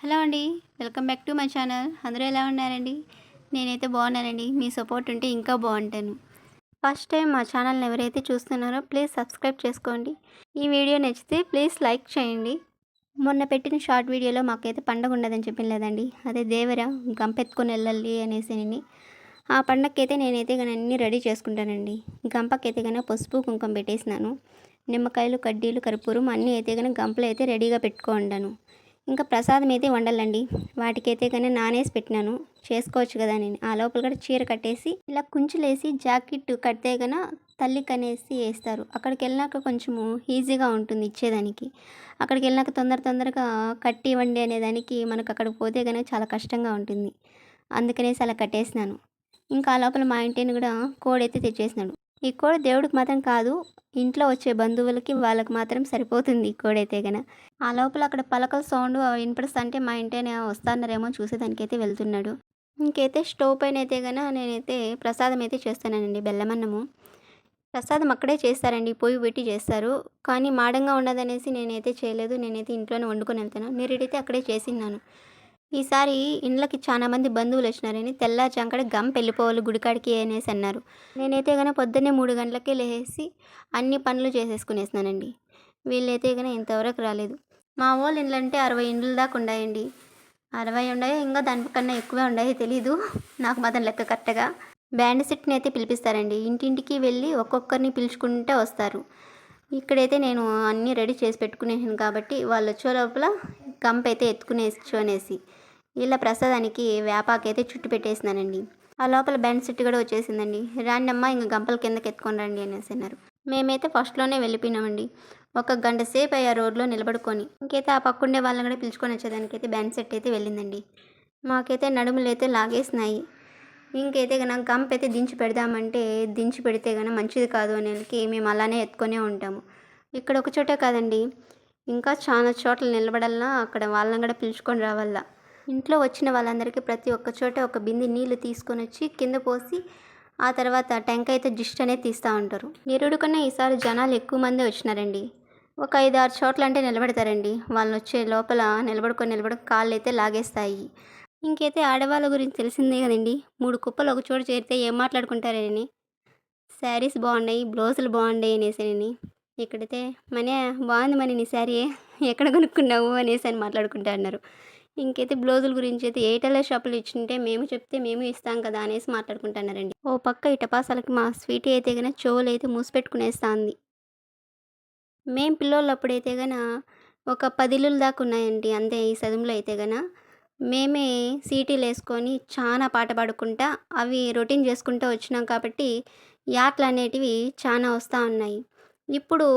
Hello అండి. Welcome back to my channel. అందరూ ఎలా ఉన్నారండి? నేనైతే బాగున్నానండి. మీ సపోర్ట్ ఉంటే ఇంకా బాగుంటాను. ఫస్ట్ టైం మా ఛానల్ని ఎవరైతే చూస్తున్నారో ప్లీజ్ సబ్స్క్రైబ్ చేసుకోండి. ఈ వీడియో నచ్చితే ప్లీజ్ లైక్ చేయండి. మొన్న పెట్టిన షార్ట్ వీడియోలో మాకైతే పండగ ఉండదని చెప్పిన లేదండి. అదే దేవర గంపెత్తుకొని వెళ్ళాలి అనేసి ఆ పండగకైతే నేనైతే కానీ అన్నీ రెడీ చేసుకుంటానండి. గంపకైతే కానీ పసుపు కుంకుమ పెట్టేసినాను. నిమ్మకాయలు కడ్డీలు కర్పూరం అన్నీ అయితే కానీ గంపలు అయితే రెడీగా పెట్టుకుంటాను. ఇంకా ప్రసాదం అయితే వండాలండి. వాటికైతే కానీ నానేసి పెట్టినాను. చేసుకోవచ్చు కదా నేను. ఆ లోపల కూడా చీర కట్టేసి ఇలా కుంచులేసి జాకెట్ కడితే కన తల్లికి అనేసి వేస్తారు. అక్కడికి వెళ్ళినాక కొంచెము ఈజీగా ఉంటుంది ఇచ్చేదానికి. అక్కడికి వెళ్ళినాక తొందరగా కట్టి ఇవ్వండి అనేదానికి మనకు అక్కడికి పోతే కనుక చాలా కష్టంగా ఉంటుంది. అందుకనేసి అలా కట్టేసినాను. ఇంకా ఆ లోపల మా ఇంటిని కూడా కోడైతే తెచ్చేసినాడు. ఈ కోడి దేవుడికి మాత్రం కాదు, ఇంట్లో వచ్చే బంధువులకి వాళ్ళకి మాత్రం సరిపోతుంది ఈ కోడైతే గన. ఆ లోపల అక్కడ పలకల సౌండ్ వినిపిస్తుంటే మా ఇంటనే వస్తున్నారేమో చూసేదానికైతే వెళ్తున్నాడు. ఇంకైతే స్టవ్ పైన అయితే గన నేనైతే ప్రసాదం అయితే చేస్తానండి, బెల్లమన్నము. ప్రసాదం అక్కడే చేస్తారండి, పొయ్యి పెట్టి చేస్తారు. కానీ మాడంగా ఉండదనేసి నేనైతే చేయలేదు. నేనైతే ఇంట్లోనే వండుకొని వెళ్తాను. నేరేడైతే అక్కడే చేసిన్నాను. ఈసారి ఇండ్లకి చాలా మంది బంధువులు వచ్చినారని తెల్లారుజామున గంప వెళ్ళిపోవాలి గుడికాడికి అనేసి అన్నారు. నేనైతే కనుక పొద్దున్నే 3 గంటలకే లేచి అన్ని పనులు చేసేసుకునేసినానండి. వీళ్ళైతే కనుక ఇంతవరకు రాలేదు. మా వాళ్ళ ఇండ్లు అంటే 60 ఇండ్ల దాకా ఉన్నాయండి. 60 ఉన్నాయో ఇంకా దానికన్నా ఎక్కువే ఉన్నాయో తెలీదు నాకు మాత్రం లెక్క కరెక్ట్గా. బ్యాండ్ సెట్ని అయితే పిలిపిస్తారండి. ఇంటింటికి వెళ్ళి ఒక్కొక్కరిని పిలుచుకుంటే వస్తారు. ఇక్కడైతే నేను అన్నీ రెడీ చేసి పెట్టుకునేసాను కాబట్టి వాళ్ళు వచ్చే లోపల గంప అయితే ఎత్తుకునేచ్చు అనేసి ఇలా ప్రసాదానికి వేపాకైతే చుట్టు పెట్టేసినానండి. ఆ లోపల బ్యాండ్ సెట్ కూడా వచ్చేసిందండి. రాండమ్మా ఇంక గంపల కిందకి ఎత్తుకొని రండి అనేసి అన్నారు. మేమైతే ఫస్ట్లోనే వెళ్ళిపోయినామండి. ఒక గంట సేపు అయ్యా రోడ్లో నిలబడుకొని. ఇంకైతే ఆ పక్కుండే వాళ్ళని కూడా పిలుచుకొని వచ్చేదానికైతే బ్యాండ్ సెట్ అయితే వెళ్ళిందండి. మాకైతే నడుములు అయితే లాగేసినాయి. ఇంకైతే కనుక గంప అయితే దించి పెడదామంటే దించి పెడితే కనుక మంచిది కాదు అనేకి మేము అలానే ఎత్తుకొనే ఉంటాము. ఇక్కడ ఒక చోటే కాదండి, ఇంకా చాలా చోట్ల నిలబడాలన్నా అక్కడ వాళ్ళని కూడా పిలుచుకొని రావాలా. ఇంట్లో వచ్చిన వాళ్ళందరికీ ప్రతి ఒక్క చోట ఒక బిందె నీళ్లు తీసుకొని వచ్చి కింద పోసి ఆ తర్వాత టెంకాయతో జిస్ట్ అనేది తీస్తూ ఉంటారు. నిరుడు కన్నా ఈసారి జనాలు ఎక్కువ మందే వచ్చినారండి. ఒక 5-6 చోట్ల అంటే నిలబెడతారండి. వాళ్ళు వచ్చే లోపల నిలబడుకొని కాళ్ళు అయితే లాగేస్తాయి. ఇంకైతే ఆడవాళ్ళ గురించి తెలిసిందే కదండి. 3 కుప్పలు ఒక చోట చేరితే ఏం మాట్లాడుకుంటారని. శారీస్ బాగున్నాయి, బ్లౌజులు బాగున్నాయి అనేసి. ఇక్కడైతే మనే బాగుంది మనీ నీ శారీ ఎక్కడ కొనుక్కున్నావు అనేసి అని మాట్లాడుకుంటా అన్నారు. ఇంకైతే బ్లౌజుల గురించి అయితే ఏ టైలర్ షాపులు ఇచ్చింటే మేము చెప్తే మేము ఇస్తాం కదా అనేసి మాట్లాడుకుంటున్నారండి. ఓ పక్క ఈ టపాసాలకి మా స్వీటీ అయితే కనుక చెవులు అయితే మూసిపెట్టుకునేస్తుంది. మేము పిల్లోళ్ళప్పుడైతే గన ఒక 10 ఇల్లుల దాకా ఉన్నాయండి. అంతే ఈ చదువులో అయితే గన మేమే సీటీలు వేసుకొని చాలా పాట పాడుకుంటా అవి రొటీన్ చేసుకుంటూ వచ్చినాం కాబట్టి యాట్లు అనేటివి చాలా వస్తూ ఉన్నాయి. ఇప్పుడు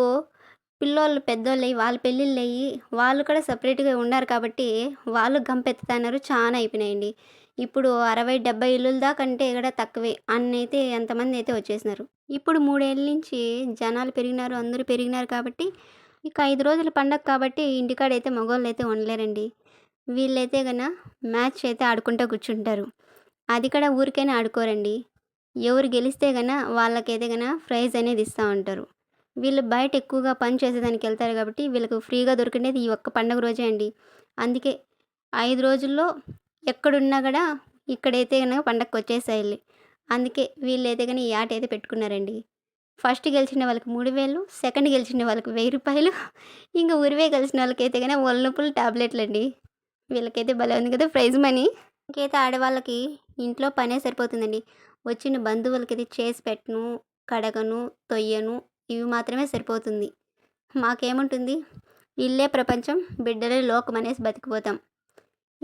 పిల్లోళ్ళు పెద్దోళ్ళయి వాళ్ళ పెళ్ళిళ్ళయి వాళ్ళు కూడా సపరేట్గా ఉన్నారు కాబట్టి వాళ్ళు గంపెత్తుతున్నారు. చాలా అయిపోయినాయండి. ఇప్పుడు 60-70 ఇల్లుల దాకంటే కూడా తక్కువే అన్నైతే ఎంతమంది అయితే వచ్చేసినారు. ఇప్పుడు 3 ఏళ్ళ నుంచి జనాలు పెరిగినారు, అందరూ పెరిగినారు కాబట్టి ఇక 5 రోజుల పండగ కాబట్టి ఇంటికాడైతే మగవాళ్ళు అయితే ఉండలేరండి. వీళ్ళైతే గన మ్యాచ్ అయితే ఆడుకుంటూ కూర్చుంటారు. అది కూడా ఊరికైనా ఆడుకోరండి. ఎవరు గెలిస్తే గన వాళ్ళకైతే గన ప్రైజ్ అనేది ఇస్తూ ఉంటారు. వీళ్ళు బయట ఎక్కువగా పని చేసేదానికి వెళ్తారు కాబట్టి వీళ్ళకు ఫ్రీగా దొరికినది ఈ ఒక్క పండుగ రోజే అండి. అందుకే 5 రోజుల్లో ఎక్కడున్నా కూడా ఇక్కడైతే కనుక పండగకి వచ్చేసాయి. అందుకే వీళ్ళైతే కానీ ఈ ఆట అయితే పెట్టుకున్నారండి. ఫస్ట్ గెలిచిన వాళ్ళకి 3000, సెకండ్ గెలిచిన వాళ్ళకి 1000 రూపాయలు, ఇంకా ఉరివే గెలిచిన వాళ్ళకైతే కానీ ఒళ్ళు నొప్పులు టాబ్లెట్లు అండి. వీళ్ళకైతే భలే ఉంది కదా ప్రైజ్ మనీ. ఇంకైతే ఆడవాళ్ళకి ఇంట్లో పనే సరిపోతుందండి. వచ్చిన బంధువులకైతే చేసి పెట్టను, కడగను, తొయ్యను ఇవి మాత్రమే సరిపోతుంది. మాకేముంటుంది, ఇల్లే ప్రపంచం, బిడ్డలే లోకం అనేసి బతికిపోతాం.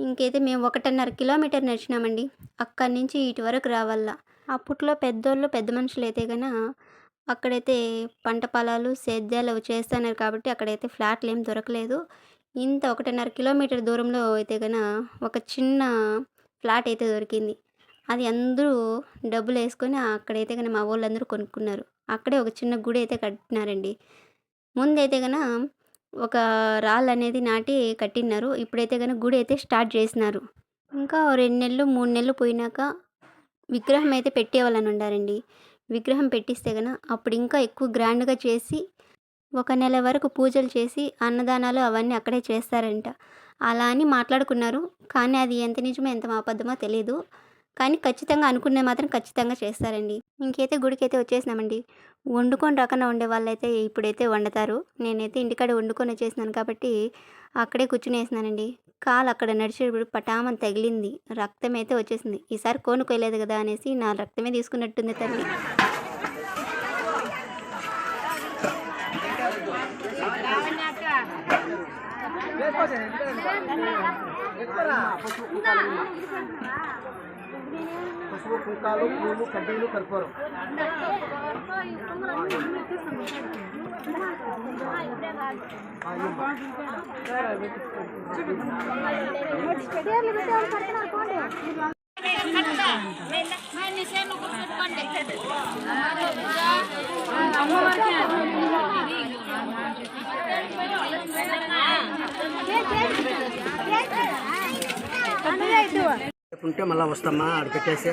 ఇంకైతే మేము 1.5 కిలోమీటర్ నడిచినామండి. అక్కడి నుంచి ఇటు వరకు రావాలా. అప్పట్లో పెద్దోళ్ళు పెద్ద మనుషులు అయితే కనుక అక్కడైతే పంట పొలాలు సేద్యాలు అవి చేస్తున్నారు కాబట్టి అక్కడైతే ఫ్లాట్లు ఏం దొరకలేదు. ఇంత 1.5 కిలోమీటర్ దూరంలో అయితే కనుక ఒక చిన్న ఫ్లాట్ అయితే దొరికింది. అది అందరూ డబ్బులు వేసుకొని అక్కడైతే కనుక మా వాళ్ళందరూ కొనుక్కున్నారు. అక్కడే ఒక చిన్న గుడి అయితే కట్టినారండి. ముందైతే కనుక ఒక రాళ్ళు అనేది నాటి కట్టినారు. ఇప్పుడైతే కనుక గుడి అయితే స్టార్ట్ చేసినారు. ఇంకా 2 నెలలు 3 నెలలు పోయినాక విగ్రహం అయితే పెట్టేవాళ్ళని ఉండారండి. విగ్రహం పెట్టిస్తే కనుక అప్పుడు ఇంకా ఎక్కువ గ్రాండ్గా చేసి 1 నెల వరకు పూజలు చేసి అన్నదానాలు అవన్నీ అక్కడే చేస్తారంట. అలా అని మాట్లాడుకున్నారు. కానీ అది ఎంత నిజమో ఎంత అబద్ధమో తెలీదు. కానీ ఖచ్చితంగా అనుకున్నది మాత్రం ఖచ్చితంగా చేస్తారండి. ఇంకైతే గుడికైతే వచ్చేసినామండి. వండుకొని రాకుండా ఉండే వాళ్ళైతే ఇప్పుడైతే వండుతారు. నేనైతే ఇంటికాడ వండుకొని వచ్చేసినాను కాబట్టి అక్కడే కూర్చునేసినానండి. కాలు అక్కడ నడిచేటప్పుడు పటామని తగిలింది. రక్తం అయితే వచ్చేసింది. ఈసారి కోను కొయ్యలేదు కదా అనేసి నా రక్తమే తీసుకున్నట్టుంది తల్లి. పసుపు కుంకాలు పూలు కడ్డీలు కర్పూరం ఉంటే మళ్ళీ వస్తామా అది పెట్టేసి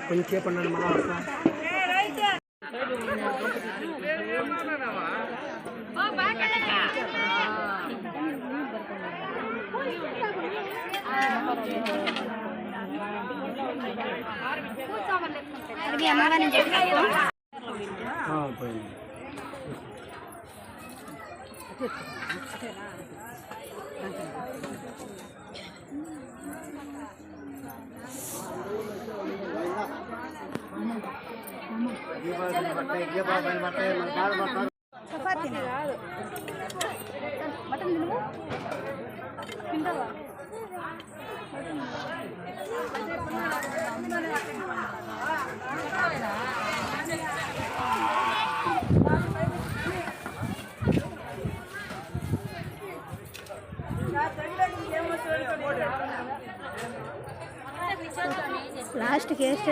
కొంచెం పండుగ మళ్ళీ వస్తాం. లాస్ట్ కేస్ట్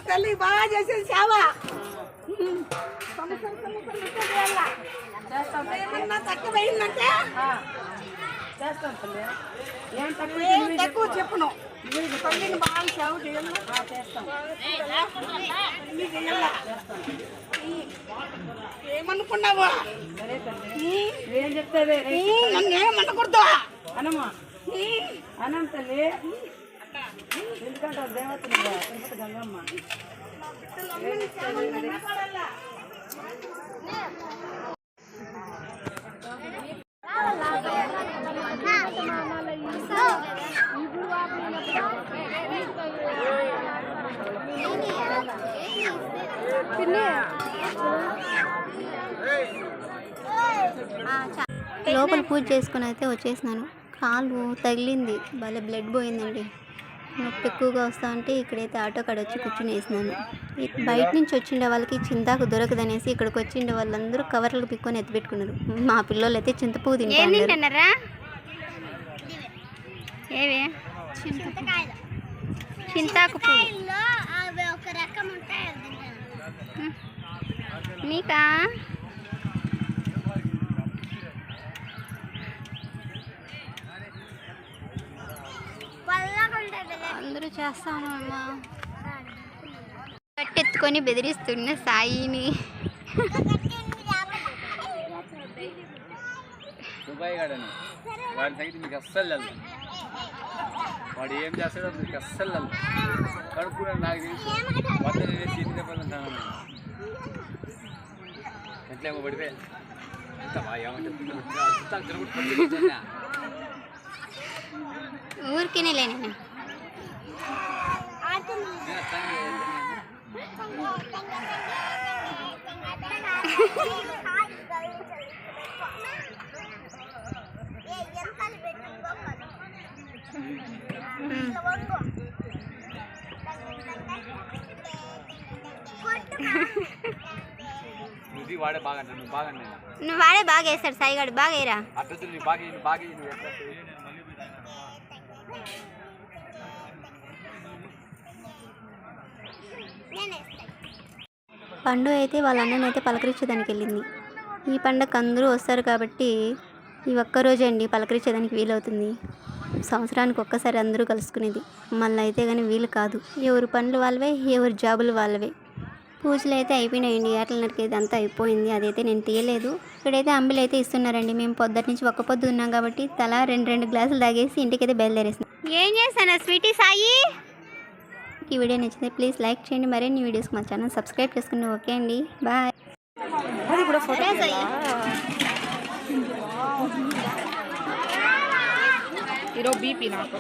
తల్లి బాగా చేసేది సేవ తక్కువైందంటే చేస్తాం తల్లి. ఏం తక్కువ చెప్పను. తల్లిని బాగా సేవ చేయాలి చేస్తాం. ఏమనుకున్నావా? ఏం చెప్తావే? నన్నేమనకూడదు అనమ్మా అనం తల్లి. ఎందుకంటే దేవతలు తిరుపతి గంగమ్మ లోపల పూజ చేసుకుని అయితే వచ్చేసినాను. కాలు తగిలింది, భలే బ్లడ్ పోయిందండి. నొప్పి ఎక్కువగా వస్తా ఉంటే ఇక్కడైతే ఆటో కాడ వచ్చి కూర్చుని వేసినాను. బయట నుంచి వచ్చిండే వాళ్ళకి చింతాకు దొరకదనేసి ఇక్కడికి వచ్చిండే వాళ్ళందరూ కవర్లకు పిక్కొని ఎత్తిపెట్టుకున్నారు. మా పిల్లలు అయితే చింతపువ్వు తింటారు. ఏవి చింతాకు పువ్వు మీకా? అందరూ చేస్తాను అమ్మా. కట్టెత్తుకొని బెదిరిస్తున్న సాయిని. దుబాయ్ గాడని వాడి సంగతి మీకు అస్సలు లేదు. వాడు ఏం చేస్తాడో మీకు అస్సలు లేదు. కడుపున నాకు తెలుసు. వద్ద తింటే పడుతుంటాను ఎట్లా పడిపోయా ఊరికినే లేను. వాడే బాగా బాగా నువ్వు వాడే బాగా వేస్తాడు సాయిగాడు. బాగా వేయరా అట్లా బాగా నేను పండు అయితే వాళ్ళ అన్ననైతే పలకరించేదానికి వెళ్ళింది. ఈ పండగకు అందరూ వస్తారు కాబట్టి ఈ ఒక్కరోజే అండి పలకరించేదానికి వీలవుతుంది. సంవత్సరానికి ఒక్కసారి అందరూ కలుసుకునేది. మళ్ళీ అయితే కానీ వీలు కాదు. ఎవరు పనులు వాళ్ళవే, ఎవరు జాబులు వాళ్ళవే. పూజలు అయితే అయిపోయినాయండి. ఏటల నరికేది అంతా అయిపోయింది. అదైతే నేను తీయలేదు. ఇక్కడైతే అంబులు అయితే ఇస్తున్నారండి. మేము పొద్దుటి నుంచి ఒక్క పొద్దు ఉన్నాం కాబట్టి తలా 2 గ్లాసులు తాగేసి ఇంటికైతే బయలుదేరేసినాం. ఏం చేస్తాను స్వీటీ సాయి. ఈ వీడియో నచ్చితే ప్లీజ్ లైక్ చేయండి. మరిన్ని వీడియోస్కి మా ఛానల్ సబ్స్క్రైబ్ చేసుకోండి. ఓకే అండి, బాయ్. అది కూడా ఫోటో ఈరోజు బీపీ నాకు